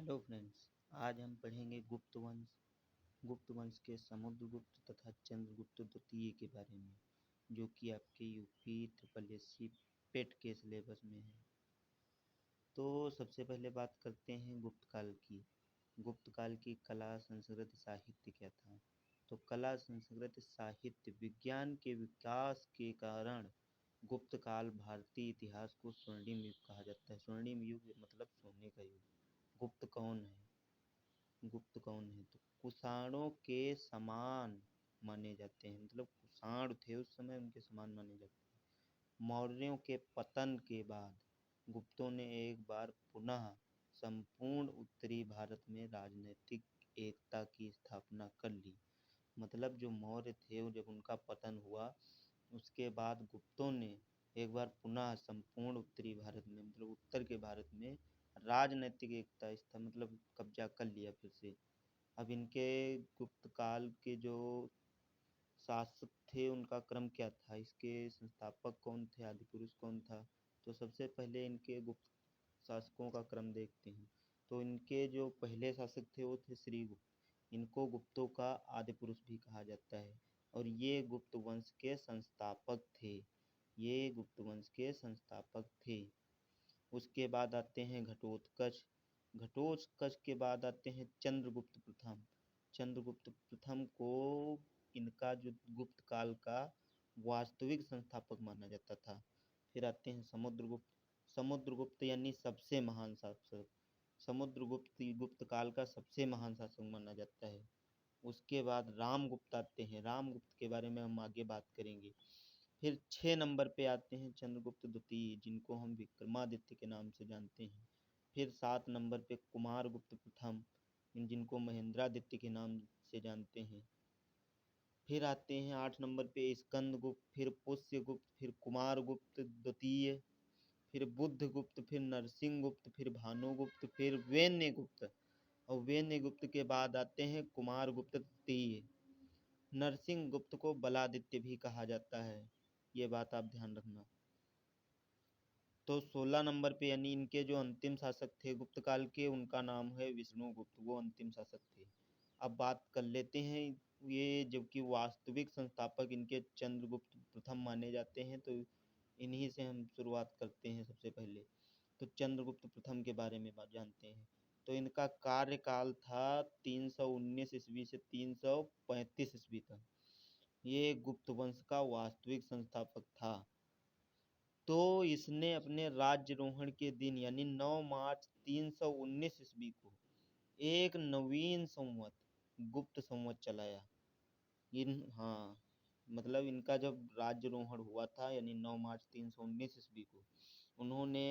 Hello friends, आज हम पढ़ेंगे गुप्त वंश के समुद्रगुप्त तथा चंद्रगुप्त द्वितीय के बारे में, जो कि आपके यूपी SSSC पेट के सिलेबस में है। तो सबसे पहले बात करते हैं गुप्त काल की। गुप्त काल की कला, संस्कृति, साहित्य क्या था? तो कला, संस्कृति, साहित्य, विज्ञान के विकास के कारण गुप्त काल भारतीय इतिहास को स्वर्णिम युग कहा जाता है। स्वर्णिम युग मतलब सोने का युग। गुप्त कौन है? तो कुषाणों के समान माने जाते हैं, मतलब कुषाण थे उस समय, उनके समान माने जाते हैं। मौर्यों के पतन के बाद गुप्तों ने एक बार पुनः संपूर्ण उत्तरी भारत में राजनीतिक एकता की स्थापना कर ली। मतलब जो मौर्य थे, जब उनका पतन हुआ उसके बाद गुप्तों ने एक बार पुनः संपूर्ण उत्तरी भारत में, मतलब उत्तर के भारत में राजनीतिक एकता मतलब कब्जा कर लिया फिर से। अब इनके गुप्त काल के जो शासक थे उनका क्रम क्या था, इसके संस्थापक कौन थे, आदि पुरुष कौन था? तो सबसे पहले इनके गुप्त शासकों का क्रम देखते हैं। तो इनके जो पहले शासक थे वो थे श्रीगुप्त। इनको गुप्तों का आदि पुरुष भी कहा जाता है और ये गुप्त वंश के संस्थापक थे। उसके बाद आते हैं घटोत्कच। घटोत्कच के बाद आते हैं चंद्रगुप्त प्रथम। चंद्रगुप्त प्रथम को इनका जो गुप्त काल का वास्तविक संस्थापक माना जाता था। फिर आते हैं समुद्रगुप्त यानी सबसे महान शासक। समुद्रगुप्त गुप्त काल का सबसे महान शासक माना जाता है। उसके बाद रामगुप्त आते हैं। रामगुप्त के बारे में हम आगे बात करेंगे। फिर 6 नंबर पे आते हैं चंद्रगुप्त द्वितीय, जिनको हम विक्रमादित्य के नाम से जानते हैं। फिर 7 नंबर पे कुमारगुप्त प्रथम, जिनको महेंद्रादित्य के नाम से जानते हैं। फिर आते हैं 8 नंबर पे स्कंदगुप्त, फिर पुष्यगुप्त, फिर कुमारगुप्त द्वितीय, फिर बुद्धगुप्त, फिर नरसिंहगुप्त, फिर भानुगुप्त, फिर वेन्यगुप्त। और वेन्यगुप्त के बाद आते हैं कुमारगुप्त तृतीय। नरसिंहगुप्त को बलादित्य भी कहा जाता है, ये बात आप ध्यान रखना। तो 16 नंबर पे यानी इनके जो अंतिम शासक थे गुप्त काल के, उनका नाम है विष्णुगुप्त, वो अंतिम शासक थे। अब बात कर लेते हैं ये, जबकि वास्तविक संस्थापक इनके चंद्रगुप्त प्रथम माने जाते हैं, तो इन्हीं से हम शुरुआत करते हैं। सबसे पहले तो चंद्रगुप्त प्रथम के बारे में जानते हैं। तो इनका कार्यकाल था 319 ईस्वी से 335 ईस्वी तक। ये गुप्त वंश का वास्तविक संस्थापक था। तो इसने अपने राज्यारोहण के दिन यानी 9 मार्च 319 ईस्वी को एक नवीन संवत, गुप्त संवत चलाया। मतलब इनका जब राज्यारोहण हुआ था यानी 9 मार्च 319 ईस्वी को, उन्होंने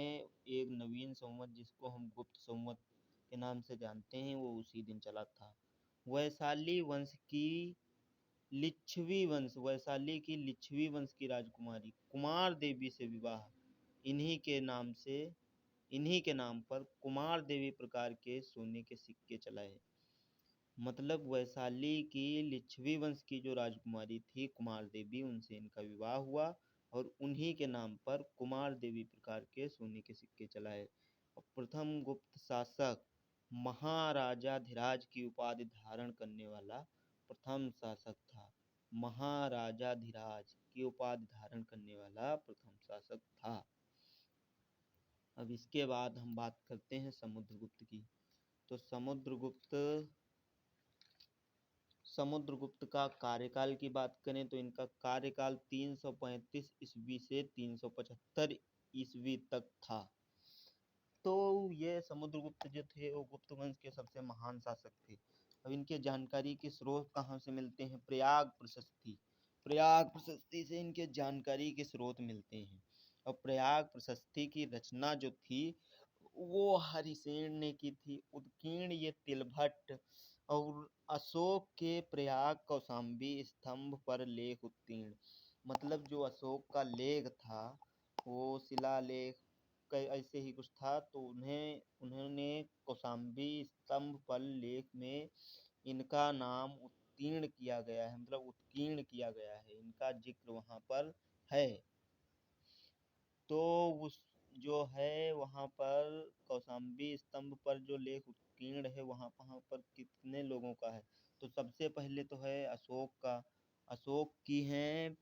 एक नवीन संवत, जिसको हम गुप्त संवत के नाम से जानते हैं, वो उसी दिन चला था। वैशाली की लिच्छवी वंश की राजकुमारी कुमार देवी से विवाह इन्हीं के नाम पर कुमार देवी प्रकार के सोने के सिक्के चलाए। मतलब वैशाली की लिच्छवी वंश की जो राजकुमारी थी कुमार देवी, उनसे इनका विवाह हुआ और उन्हीं के नाम पर कुमार देवी प्रकार के सोने के सिक्के चलाए। और प्रथम गुप्त शासक महाराजाधिराज की उपाधि धारण करने वाला प्रथम शासक था। महाराजाधिराज की उपाधि धारण करने वाला प्रथम शासक था। अब इसके बाद हम बात करते हैं समुद्रगुप्त की। तो समुद्रगुप्त का कार्यकाल की बात करें तो इनका कार्यकाल 335 ईस्वी से 375 ईस्वी तक था। तो ये समुद्रगुप्त जो थे वो गुप्त वंश के सबसे महान शासक थे। अब इनके जानकारी के स्रोत कहाँ से मिलते हैं? प्रयाग प्रशस्ति से इनके जानकारी के स्रोत मिलते हैं। और प्रयाग प्रशस्ति की रचना जो थी वो हरिसेन ने की थी। उत्कीर्ण ये तिलभट्ट और अशोक के प्रयाग कौशाम्बी स्तंभ पर लेख उत्कीर्ण, मतलब जो अशोक का लेख था वो शिलालेख ऐसे ही कुछ था, तो उन्होंने कौशाम्बी स्तंभ पर लेख में इनका नाम उत्कीर्ण किया गया है, मतलब उत्कीर्ण किया गया है, इनका जिक्र वहाँ पर है। तो उस जो है वहाँ पर कौशाम्बी स्तंभ पर जो लेख उत्कीर्ण है वहाँ वहाँ पर कितने लोगों का है? तो सबसे पहले तो है अशोक का। अशोक की हैं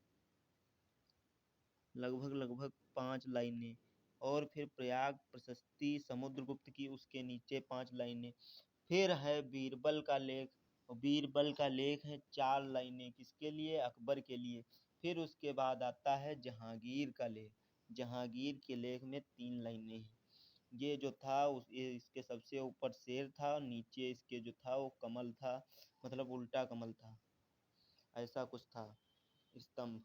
लगभग 5 लाइनें, और फिर प्रयाग प्रशस्ति समुद्रगुप्त की उसके नीचे 5 लाइनें। फिर है बीरबल का लेख, और बीरबल का लेख है 4 लाइनें, किसके लिए? अकबर के लिए। फिर उसके बाद आता है जहांगीर का लेख, जहांगीर के लेख में 3 लाइनें हैं। ये जो था इसके सबसे ऊपर शेर था और नीचे इसके जो था वो कमल था, मतलब उल्टा कमल था, ऐसा कुछ था स्तंभ।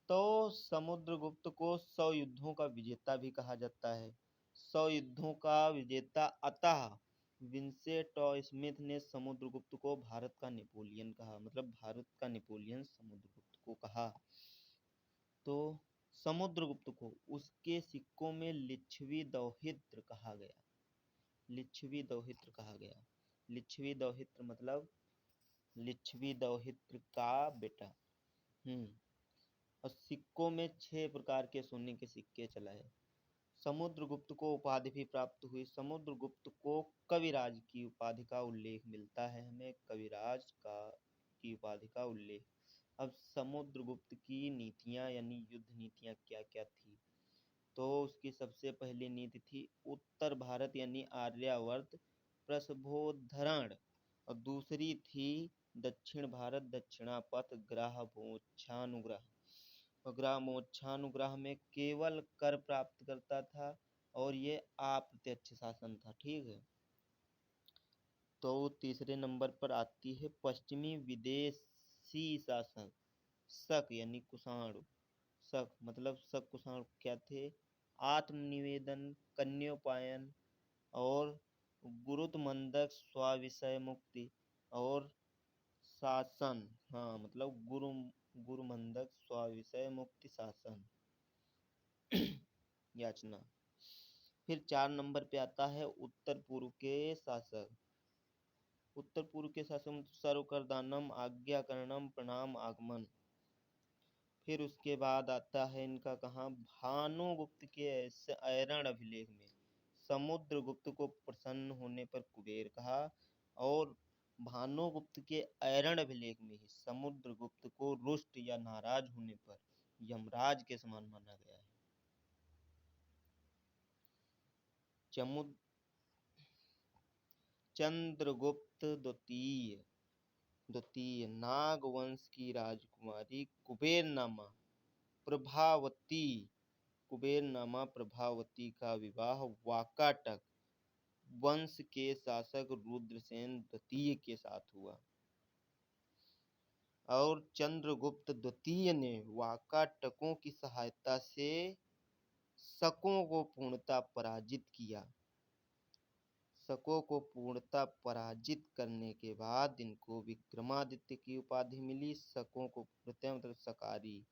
तो समुद्रगुप्त को 100 युद्धों का विजेता भी कहा जाता है, 100 युद्धों का विजेता। अतः विंसेंट स्मिथ ने समुद्रगुप्त को भारत का नेपोलियन कहा, मतलब भारत का नेपोलियन समुद्रगुप्त को कहा। तो समुद्रगुप्त को उसके सिक्कों में लिच्छवी दौहित्र कहा गया, लिच्छवी दौहित्र कहा गया। लिच्छवी दौहित्र मतलब लिच्छवी दौहित्र का बेटा। और सिक्कों में 6 प्रकार के सोने के सिक्के चलाए। समुद्रगुप्त को उपाधि भी प्राप्त हुई। समुद्रगुप्त को कविराज की उपाधि का उल्लेख मिलता है हमें, कविराज का की उपाधि का उल्लेख। अब समुद्रगुप्त की नीतियां यानी युद्ध नीतियां क्या क्या थी? तो उसकी सबसे पहली नीति थी उत्तर भारत यानी आर्यावर्त प्रसभोद्धरण, और दूसरी थी दक्षिण भारत दक्षिणापथ ग्राह ग्रामोच्छानुग्रह में केवल कर प्राप्त करता था, और ये अप्रत्यक्ष शासन था। ठीक है। तो तीसरे नंबर पर आती है पश्चिमी विदेशी शासन, शक यानी कुषाण। शक मतलब शक कुषाण क्या थे? आत्मनिवेदन, कन्योपायन और गुरुत्वमंदक स्वाविषय मुक्ति और शासन। हाँ, मतलब गुरुमंदक स्वाविषय मुक्ति शासन याचना। फिर 4 नंबर पे आता है उत्तर पूर्व के शासक। उत्तर पूर्व के शासक सर्वकरदानम आज्ञाकरणम प्रणाम आगमन। फिर उसके बाद आता है इनका कहाँ, भानुगुप्त के ऐरण अभिलेख में समुद्रगुप्त को प्रसन्न होने पर कुबेर कहा, और भानुगुप्त के ऐरण अभिलेख में ही समुद्रगुप्त को रुष्ट या नाराज होने पर यमराज के समान माना गया है। चंद्रगुप्त द्वितीय नागवंश की राजकुमारी कुबेरनामा प्रभावती का विवाह वाकाटक वंश के शासक रुद्रसेन द्वितीय के साथ हुआ, और चंद्रगुप्त द्वितीय ने वाकाटकों की सहायता से शकों को पूर्णतः पराजित किया। शकों को पूर्णतः पराजित करने के बाद इनको विक्रमादित्य की उपाधि मिली। शकों को पूर्णतः मतलब शकारी।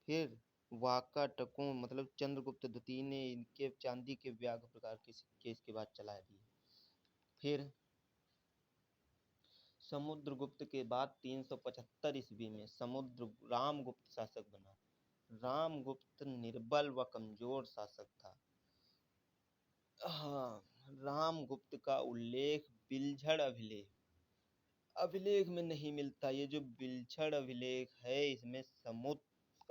फिर वाकाटकों मतलब चंद्रगुप्त द्वितीय ने इनके चांदी के व्याघ्र प्रकार के सिक्के इसके बाद चला दिए। फिर समुद्रगुप्त के बाद 375 ईस्वी में रामगुप्त शासक बना। रामगुप्त निर्बल व कमजोर शासक था। हाँ, रामगुप्त का उल्लेख बिलझड़ अभिलेख में नहीं मिलता। ये जो बिलझड़ अभिलेख है इसमें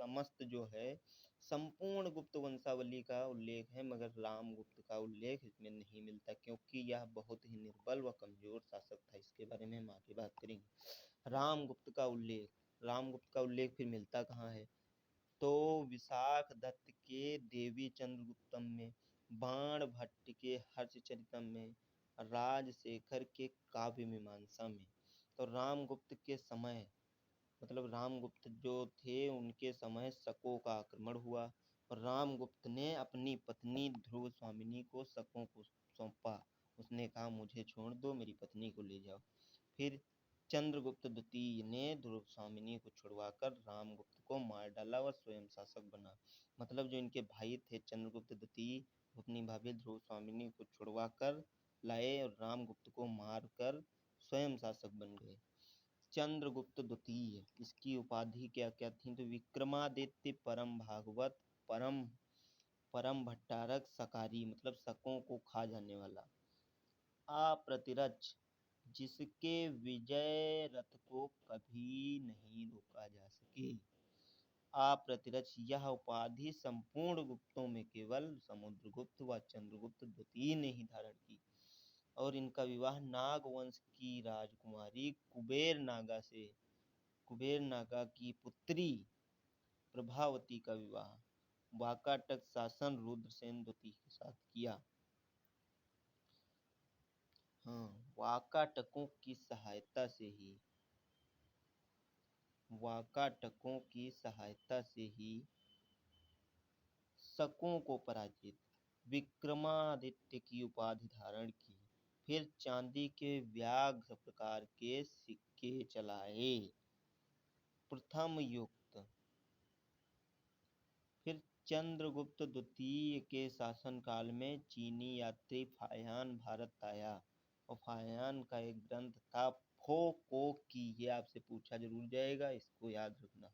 समस्त जो है संपूर्ण गुप्त वंशावली का उल्लेख है, मगर रामगुप्त का उल्लेख इसमें नहीं मिलता, क्योंकि यह बहुत ही निर्बल व कमजोर शासक था। इसके बारे में हम आगे बात करेंगे। रामगुप्त का उल्लेख फिर मिलता कहाँ है? तो विशाख दत्त के देवी चंद्रगुप्तम में, बाण भट्ट के हर्षचरितम में, राजशेखर के काव्य मीमांसा में। तो रामगुप्त के समय मतलब रामगुप्त जो थे उनके समय शकों का आक्रमण हुआ, और रामगुप्त ने अपनी पत्नी ध्रुव स्वामिनी को शकों को सौंपा। उसने कहा मुझे छोड़ दो, मेरी पत्नी को ले जाओ। फिर चंद्रगुप्त द्वितीय ने ध्रुव स्वामिनी को छुड़वाकर रामगुप्त को मार डाला और स्वयं शासक बना। मतलब जो इनके भाई थे चंद्रगुप्त द्वितीय, अपनी भाभी ध्रुव स्वामिनी को छुड़वा कर लाए और रामगुप्त को मारकर स्वयं शासक बन गए। चंद्रगुप्त द्वितीय, इसकी उपाधि क्या क्या थी? तो विक्रमादित्य, परम भागवत, परम परम भट्टारक सकारी मतलब शकों को खा जाने वाला। अप्रतिरच जिसके विजय रथ को कभी नहीं रोका जा सके। अप्रतिरच यह उपाधि संपूर्ण गुप्तों में केवल समुद्रगुप्त व चंद्रगुप्त द्वितीय ने ही धारण की और इनका विवाह नाग वंश की राजकुमारी कुबेर नागा की पुत्री प्रभावती का विवाह वाकाटक शासन रुद्रसेन द्वितीय के साथ किया। हाँ, वाकाटकों की सहायता से ही शकों को पराजित विक्रमादित्य की उपाधि धारण की। फिर चांदी के व्याघ्र प्रकार के सिक्के चलाए। प्रथम युक्त। फिर चंद्रगुप्त द्वितीय के शासनकाल में चीनी यात्री फाहियान भारत आया और फाहियान का एक ग्रंथ था फो को की। ये आपसे पूछा जरूर जाएगा, इसको याद रखना।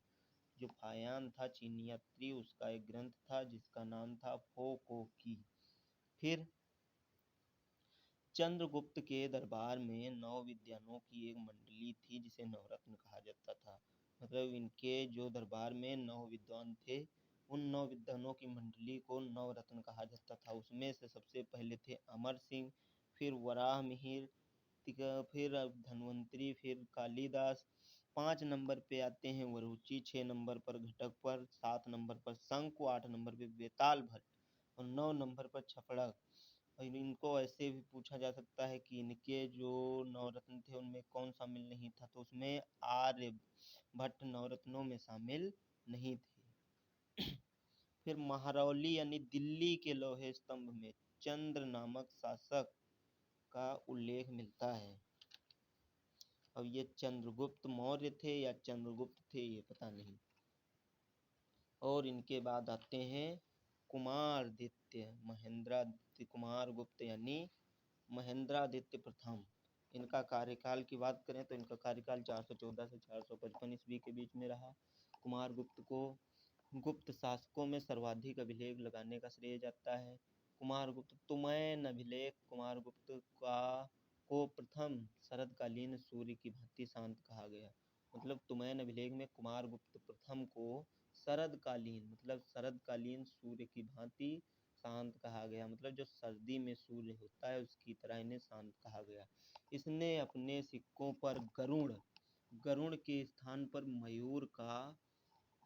जो फाहियान था चीनी यात्री, उसका एक ग्रंथ था जिसका नाम था फो को की। फिर चंद्रगुप्त के दरबार में 9 विद्वानों की एक मंडली थी जिसे नवरत्न कहा जाता था। मतलब इनके जो दरबार में 9 विद्वान थे, उन 9 विद्वानों की मंडली को नवरत्न कहा जाता था। उसमें से सबसे पहले थे अमर सिंह, फिर वराहमिहिर, फिर धन्वंतरी, फिर कालिदास। 5 नंबर पे आते हैं वरुचि, 6 नंबर पर घटकपर, 7 नंबर पर शंकु, 8 नंबर पे बेताल भट्ट और 9 नंबर पर छपड़क। और इनको ऐसे भी पूछा जा सकता है कि इनके जो नवरत्न थे उनमें कौन शामिल नहीं था, तो उसमें आर्यभट्ट नवरत्नों में शामिल नहीं थे। फिर महरौली यानी दिल्ली के लोहे स्तंभ में चंद्र नामक शासक का उल्लेख मिलता है। अब ये चंद्रगुप्त मौर्य थे या चंद्रगुप्त थे ये पता नहीं। और इनके बाद आते हैं कुमारादित्य महेंद्रादित्य कुमार गुप्त यानी महेंद्रादित्य प्रथम। इनका कार्यकाल की बात करें तो इनका कार्यकाल 414 से 455 ईस्वी के बीच में रहा। कुमार गुप्त को गुप्त शासकों में सर्वाधिक अभिलेख लगाने का श्रेय जाता है। कुमार गुप्त तुमैन अभिलेख कुमार गुप्त को प्रथम शरदकालीन सूर्य की भांति शांत कहा गया। मतलब तुमैन अभिलेख में कुमार गुप्त प्रथम को शरदकालीन सूर्य की भांति शांत कहा गया। मतलब जो सर्दी में सूर्य होता है उसकी तरह इन्हें शांत कहा गया। इसने अपने सिक्कों पर गरुड़ के स्थान पर मयूर का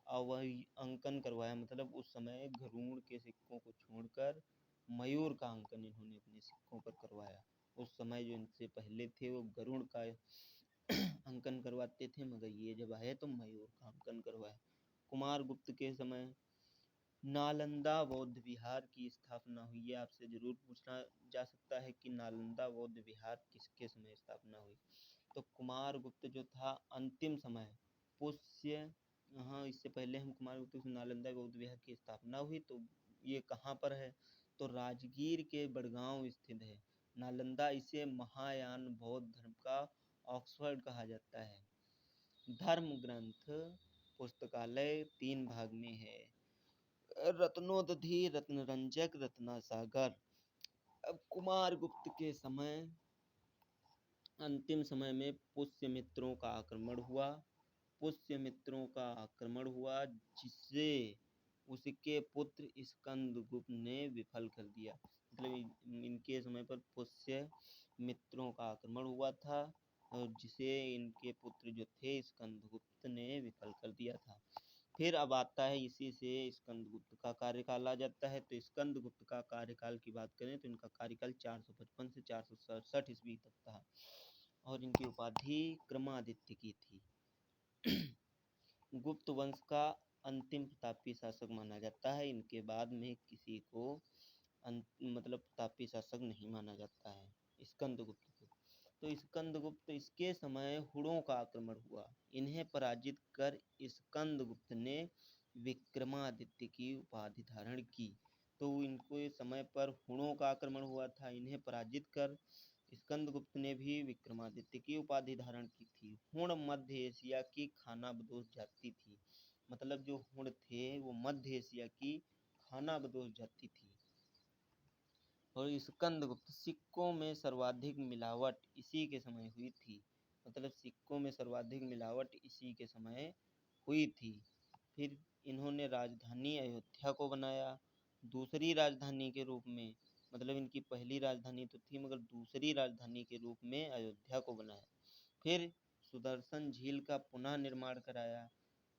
अंकन करवाया। मतलब उस समय गरुड़ के सिक्कों को छोड़कर मयूर का अंकन इन्होंने अपने सिक्कों पर करवाया। उस समय जो इनसे पहले थे वो गरुड़ का अंकन करवाते थे, मगर ये जब आए तो मयूर का अंकन करवाया। कुमार गुप्त के समय नालंदा बौद्ध विहार की स्थापना हुई। है आपसे जरूर पूछना जा सकता है कि नालंदा बौद्ध विहार किसके समय स्थापना हुई। तो कुमार गुप्त जो था अंतिम समय पुष्य, हाँ इससे पहले हम कुमार गुप्त से नालंदा बौद्ध विहार की स्थापना हुई तो ये कहाँ पर है, तो राजगीर के बड़गांव स्थित है। नालंदा इसे महायान बौद्ध धर्म का ऑक्सफोर्ड कहा जाता है। धर्म ग्रंथ पुस्तकालय 3 भाग में है, रत्नोदधि, रत्नरंजक, रत्नासागर। अब कुमार गुप्त के समय अंतिम समय में पुष्यमित्रों का आक्रमण हुआ जिससे उसके पुत्र स्कंदगुप्त ने विफल कर दिया। मतलब इनके समय पर पुष्य मित्रों का आक्रमण हुआ था और जिसे इनके पुत्र जो थे स्कंदगुप्त ने विफल कर दिया था। फिर अब आता है इसी से स्कंदगुप्त का कार्यकाल आ जाता है। तो स्कंदगुप्त का कार्यकाल की बात करें तो इनका कार्यकाल 455 से 467 ईस्वी तक था और इनकी उपाधि क्रमादित्य की थी। गुप्त वंश का अंतिम प्रतापी शासक माना जाता है। इनके बाद में किसी को मतलब प्रतापी शासक नहीं माना जाता है स्कंदगुप्त को। तो स्कंदगुप्त इसके समय हुड़ों का आक्रमण हुआ। इन्हें पराजित कर स्कंदगुप्त ने विक्रमादित्य की उपाधि धारण की। तो इनको समय पर हुड़ों का आक्रमण हुआ था, इन्हें पराजित कर स्कंदगुप्त ने भी विक्रमादित्य की उपाधि धारण की थी। हुण मध्य एशिया की खानाबदोश जाति थी। मतलब जो हुण थे वो मध्य एशिया की खानाबदोश जाति थी। और स्कंदगुप्त, सिक्कों में सर्वाधिक मिलावट इसी के समय हुई थी, मतलब सिक्कों में सर्वाधिक मिलावट इसी के समय हुई थी। फिर इन्होंने राजधानी अयोध्या को बनाया दूसरी राजधानी के रूप में, मतलब इनकी पहली राजधानी तो थी मगर दूसरी राजधानी के रूप में अयोध्या को बनाया। फिर सुदर्शन झील का पुनः निर्माण कराया,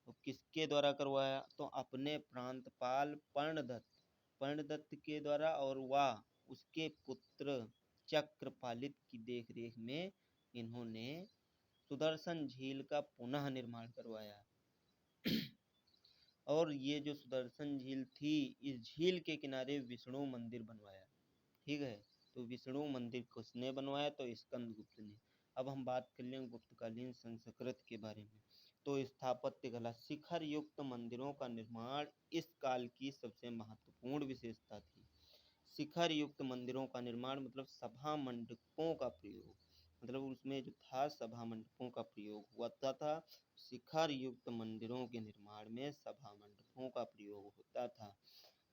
तो किसके द्वारा करवाया, तो अपने प्रांतपाल पर्णदत्त के द्वारा, और वह उसके पुत्र चक्रपालित की देखरेख में इन्होंने सुदर्शन झील का पुनः निर्माण करवाया। और ये जो सुदर्शन झील थी, इस झील के किनारे विष्णु मंदिर बनवाया। ठीक है, तो विष्णु मंदिर किसने बनवाया, तो स्कंदगुप्त ने। अब हम बात कर लें गुप्तकालीन संस्कृत के बारे में। तो स्थापत्य कला, शिखर युक्त मंदिरों का निर्माण इस काल की सबसे महत्वपूर्ण विशेषता थी। शिखर युक्त मंदिरों का निर्माण मतलब सभा मंडपों का प्रयोग, मतलब उसमें जो था सभा मंडपों का प्रयोग होता था। शिखर युक्त मंदिरों के निर्माण में सभा मंडपों का प्रयोग होता था।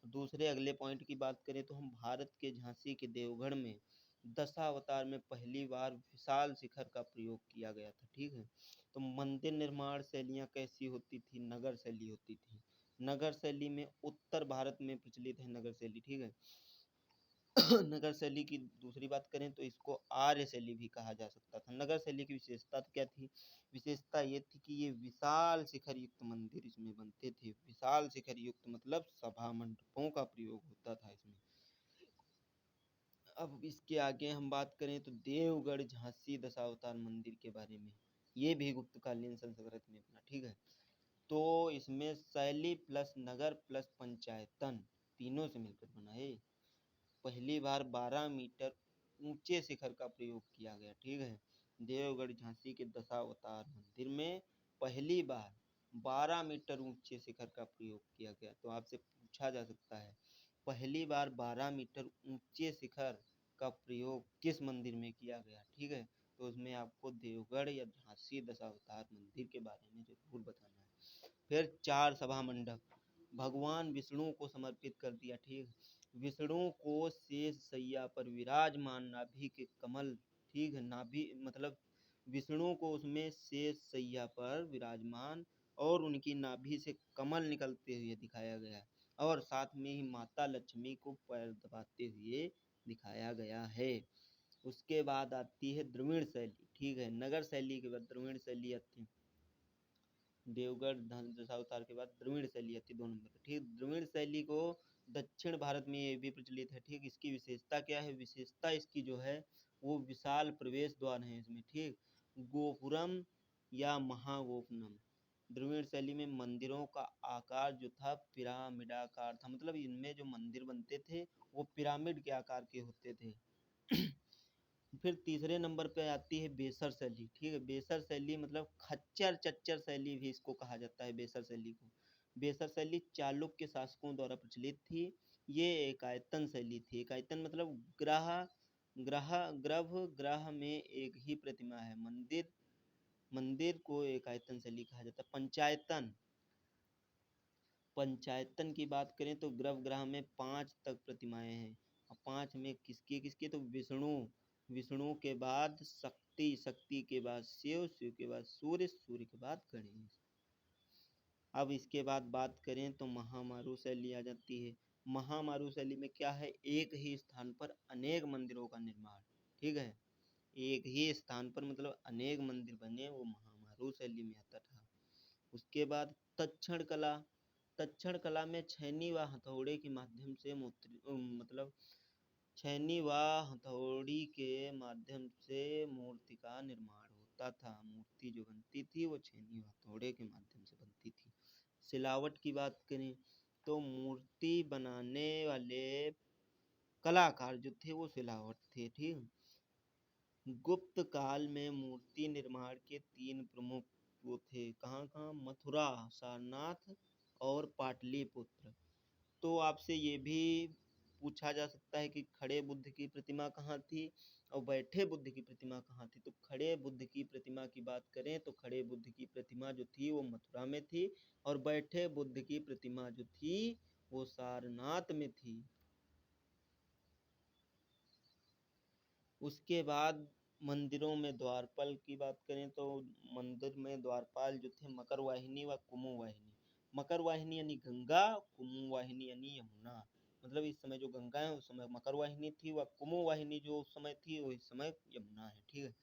दूसरे अगले पॉइंट की बात करें तो हम भारत के झांसी के देवगढ़ में दशावतार में पहली बार विशाल शिखर का प्रयोग किया गया था। ठीक है, तो मंदिर निर्माण शैलियाँ कैसी होती थी, नगर शैली होती थी। नगर शैली में उत्तर भारत में प्रचलित है नगर शैली। ठीक है, नगर शैली की दूसरी बात करें तो इसको आर्य शैली भी कहा जा सकता था। नगर शैली की विशेषता क्या थी, विशेषता ये थी कि ये विशाल शिखर युक्त मंदिर इसमें बनते थे। विशाल शिखर युक्त मतलब सभा मंडपों का प्रयोग होता था इसमें। अब इसके आगे हम बात करें तो देवगढ़ झांसी दशावतार मंदिर के बारे में, ये भी गुप्तकालीन संस्कृत में बना। ठीक है, तो इसमें शैली प्लस नगर प्लस पंचायतन तीनों से मिलकर बना है। पहली बार 12 मीटर ऊंचे शिखर का प्रयोग किया गया। ठीक है, देवगढ़ झांसी के दशावतार मंदिर में पहली बार 12 मीटर ऊंचे शिखर का प्रयोग किया गया। तो आपसे पूछा जा सकता है पहली बार 12 मीटर ऊंचे शिखर का प्रयोग किस मंदिर में किया गया। ठीक है, तो उसमें आपको देवगढ़ या झांसी दशावतार मंदिर के बारे में जरूर बताना है। फिर 4 सभा मंडप भगवान विष्णु को समर्पित कर दिया। ठीक, विष्णु को शेष सैया पर विराजमान नाभि के कमल, ठीक है, नाभि मतलब विष्णु को उसमें शेष सैया पर विराजमान और उनकी नाभि से कमल निकलते हुए दिखाया गया, और साथ में ही माता लक्ष्मी को पैर दबाते हुए दिखाया गया है। उसके बाद आती है द्रविड़ शैली। ठीक है, नगर शैली के बाद द्रविड़ शैली आती है। देवगढ़ दशावतार के बाद द्रविड़ शैली आती है 2 नंबर पर। ठीक, द्रविड़ शैली को दक्षिण भारत में ये भी प्रचलित है। ठीक, इसकी विशेषता क्या है, विशेषता इसकी जो है वो विशाल प्रवेश द्वार है इसमें। ठीक, गोपुरम या महागोपनम। द्रविड़ शैली में मंदिरों का आकार जो था पिरामिडाकार था, मतलब इनमें जो मंदिर बनते थे वो पिरामिड के आकार के होते थे। फिर तीसरे नंबर पे आती है बेसर शैली। ठीक है, बेसर शैली मतलब खच्चर चच्चर शैली भी इसको कहा जाता है बेसर शैली को। बेसर शैली चालुक्य शासकों द्वारा प्रचलित थी। ये एकायतन शैली थी। एकायतन मतलब ग्रह ग्रह गर्भ ग्रह में एक ही प्रतिमा है। मंदिर को एकायतन शैली कहा जाता है। पंचायतन की बात करें तो गर्भगृह में 5 तक प्रतिमाएं हैं, और 5 में किसकी किसकी, तो विष्णु के बाद शक्ति के बाद शिव के बाद सूर्य के बाद गणेश। अब इसके बाद बात करें तो महामारू शैली आ जाती है। महामारू शैली में क्या है, एक ही स्थान पर अनेक मंदिरों का निर्माण। ठीक है, एक ही स्थान पर मतलब अनेक मंदिर बने, वो महामारू शैली में आता था। उसके बाद तक्षण कला में छैनी व हथौड़े के माध्यम से मतलब छैनी व हथौड़ी के माध्यम से मूर्ति का निर्माण होता था। मूर्ति जो बनती थी वो छैनी व हथौड़े के माध्यम से बनती थी। सिलावट की बात करें तो मूर्ति बनाने वाले कलाकार जो थे वो सिलावट थे। ठीक, गुप्त काल में मूर्ति निर्माण के 3 प्रमुख वो थे, कहाँ मथुरा, सारनाथ और पाटलिपुत्र। तो आपसे ये भी पूछा जा सकता है कि खड़े बुद्ध की प्रतिमा कहाँ थी और बैठे बुद्ध की प्रतिमा कहाँ थी। तो खड़े बुद्ध की प्रतिमा की बात करें तो खड़े बुद्ध की प्रतिमा जो थी वो मथुरा में थी, और बैठे बुद्ध की प्रतिमा जो थी वो सारनाथ में थी। उसके बाद मंदिरों में द्वारपाल की बात करें तो मंदिर में द्वारपाल जो थे मकर वाहिनी व कुमु वाहिनी। मकर वाहिनी यानी गंगा, कुमु वाहिनी यानी यमुना। मतलब इस समय जो गंगा है उस समय मकर वाहिनी थी, व कुमु वाहिनी जो उस समय थी वो इस समय यमुना है। ठीक है।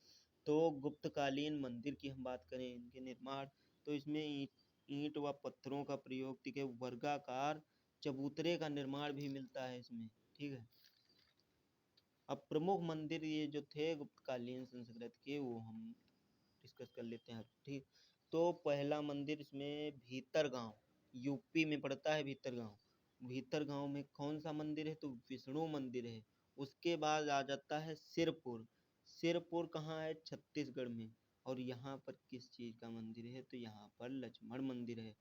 तो गुप्तकालीन मंदिर की हम बात करें, इनके निर्माण, तो इसमें ईंट व पत्थरों का प्रयोग, ठीक है, वर्गाकार चबूतरे का निर्माण भी मिलता है इसमें। ठीक है। अब प्रमुख मंदिर ये जो थे गुप्तकालीन संस्कृति के वो हम डिस्कस कर लेते हैं। ठीक। तो पहला मंदिर इसमें भीतरगांव, यूपी में पड़ता है भीतरगांव। भीतरगांव में कौन सा मंदिर है? तो विष्णु मंदिर है। उसके बाद आ जाता है सिरपुर। सिरपुर कहाँ है? छत्तीसगढ़ में। और यहाँ पर किस चीज़ का मंदिर है? तो यहाँ पर लक्ष्मण मंदिर है।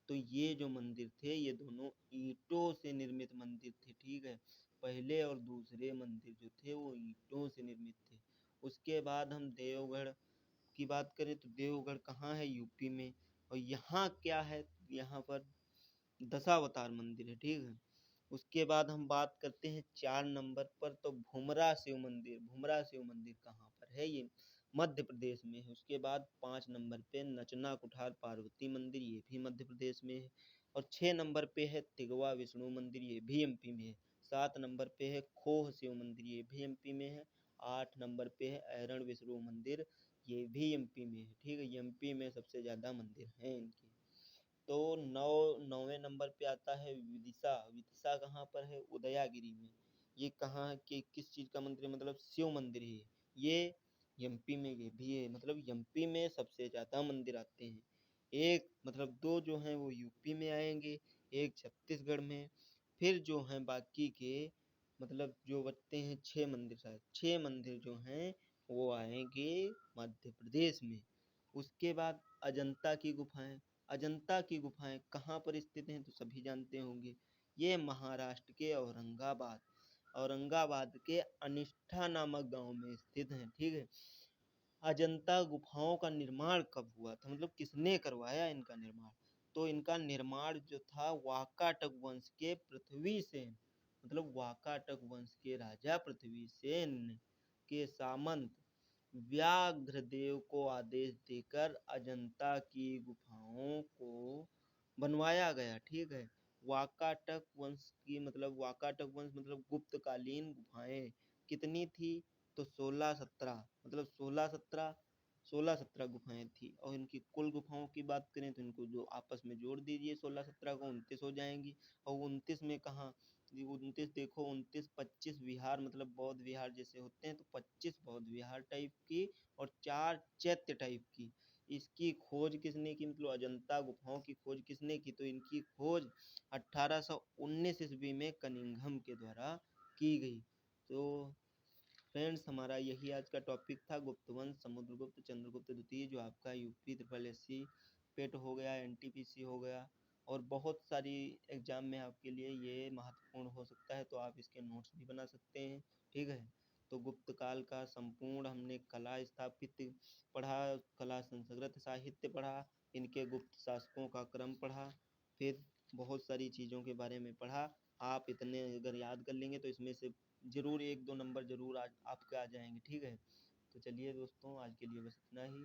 तो ये जो मंदिर थे ये दोनों ईंटों से निर्मित मंदिर थे। ठीक है। पहले और दूसरे मंदिर जो थे वो ईंटों से निर्मित थे। उसके बाद हम देवगढ़ की बात करें तो देवगढ़ कहाँ है? यूपी में। और यहाँ क्या है? यहाँ पर दशावतार मंदिर है। ठीक है। उसके बाद हम बात करते हैं 4 नंबर पर, तो भुमरा शिव मंदिर। भुमरा शिव मंदिर कहाँ पर है? ये मध्य प्रदेश में है। उसके बाद 5 नंबर पे नचना कुठार पार्वती मंदिर, ये भी मध्य प्रदेश में है। और 6 नंबर पे है तिगवा विष्णु मंदिर, ये भी एमपी में है। 7 नंबर पे है खोह शिव मंदिर, ये भी एमपी में है। 8 नंबर पे है ऐरण विष्णु मंदिर, ये भी एमपी में है। ठीक है। एमपी में सबसे ज़्यादा मंदिर हैं इनके। तो 9वें नंबर पे आता है विदिशा। विदिशा कहाँ पर है? उदयागिरी में। ये कहाँ कि किस चीज़ का मंदिर है? मतलब शिव मंदिर है ये। एमपी में ये भी है। मतलब एमपी में सबसे ज़्यादा मंदिर आते हैं। एक मतलब 2 जो हैं वो यूपी में आएंगे, एक छत्तीसगढ़ में। फिर जो हैं बाकी के मतलब जो बचते हैं 6 मंदिर, शायद 6 मंदिर जो हैं वो आएंगे मध्य प्रदेश में। उसके बाद अजंता की गुफाएं। अजंता की गुफाएं कहाँ पर स्थित हैं? तो सभी जानते होंगे, ये महाराष्ट्र के औरंगाबाद के अनिष्ठा नामक गांव में स्थित हैं। ठीक है। अजंता गुफाओं का निर्माण कब हुआ था? मतलब किसने करवाया इनका निर्माण? तो इनका निर्माण जो था वाकाटक वंश के पृथ्वीसेन, मतलब वाकाटक वंश के राजा पृथ्वीसेन के सामंत व्याघ्रदेव को आदेश देकर अजंता की गुफाओं को बनवाया गया। ठीक है। वाकाटक वंश की मतलब वाकाटक वंश मतलब गुप्तकालीन गुफाएं कितनी थी? तो 16-17, मतलब 16-17 गुफाएं थी। और इनकी कुल गुफाओं की बात करें तो इनको जो आपस में जोड़ दीजिए 16-17 को, 29 हो जाएंगी। और 29 में कहाँ? 29 देखो, 29-25 विहार, मतलब बौद्ध विहार जैसे होते हैं तो 25 बौद्ध विहार टाइप की और 4 चैत्य टाइप की। इसकी खोज किसने की? मतलब अजंता गुफाओं की खोज किसने की? तो इनकी खोज 1819 ईस्वी में कनिंघम के द्वारा की गई। तो फ्रेंड्स हमारा यही आज का टॉपिक था, गुप्त वंश, समुद्रगुप्त, चंद्रगुप्त द्वितीय, जो आपका यूपी ट्रिपल एससी पेट हो गया, एनटीपीसी हो गया, और बहुत सारी एग्जाम में आपके लिए ये महत्वपूर्ण हो सकता है। तो आप इसके नोट्स भी बना सकते हैं। ठीक है। तो गुप्त काल का संपूर्ण हमने कला स्थापित पढ़ा, कला संस्कृत साहित्य पढ़ा, इनके गुप्त शासकों का क्रम पढ़ा, फिर बहुत सारी चीज़ों के बारे में पढ़ा। आप इतने अगर याद कर लेंगे तो इसमें से ज़रूर 1-2 नंबर ज़रूर आज आपके आ जाएंगे। ठीक है। तो चलिए दोस्तों, आज के लिए बस इतना ही।